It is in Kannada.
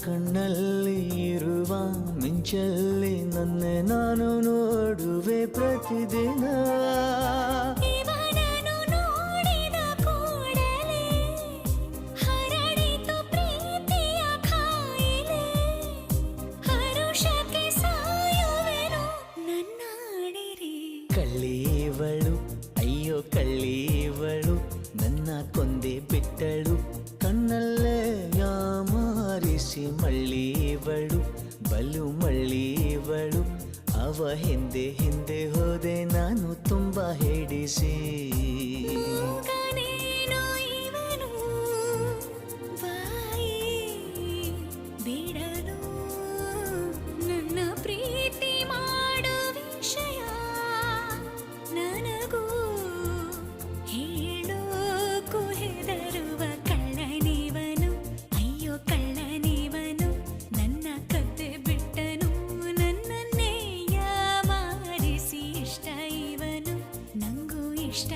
ಕಣ್ಣಲ್ಲಿ ಇರುವ ಮಿಂಚಲ್ಲಿ ನನ್ನ ನಾನು ನೋಡುವೆ ಪ್ರತಿದಿನ. ಇವನನ್ನು ನೋಡಿದ ಕೂಡಲೇ ಹರಡಿತು ಪ್ರೀತಿಯ ಕಾಯಿಲೆ. ಹರುಷಕ್ಕೆ ಸಾಯುವೆನು ನನ್ನಾಡಿರಿ. ಕಳ್ಳೀವಳು ಅಯ್ಯೋ ಕಳ್ಳೀವಳು ನನ್ನ ಕೊಂದೆ ಬಿಟ್ಟಳು. ಕಣ್ಣಲ್ಲೇ ಯಾಮಾರಿಸಿ ಮಳ್ಳೀವಳು ಬಲು ಮಳ್ಳೀವಳು. ಅವ ಹಿಂದೆ ಹಿಂದೆ ಹೋದೆ ನಾನು ತುಂಬ ಹಿಡಿಸಿ. ಮೂಗನೇನೋ ಇವನು ಬಾಯಿ ಬಿಡಲು. ನನ್ನ ಪ್ರೀತಿ ಮಾಡೋ ವಿಷಯ ನನಗೂ ಹೇಳೋಕು ಹೆದರುವ ಕಳ್ಳನಿವನು. ಅಯ್ಯೋ ಕಳ್ಳನಿವನು ನನ್ನ ಕತ್ತೆ ಬಿಟ್ಟನು. ನನ್ನನ್ನೇ ಯಾಮಾರಿಸಿ ಇಷ್ಟ ಇವನು ನಂಗೂ ಇಷ್ಟ.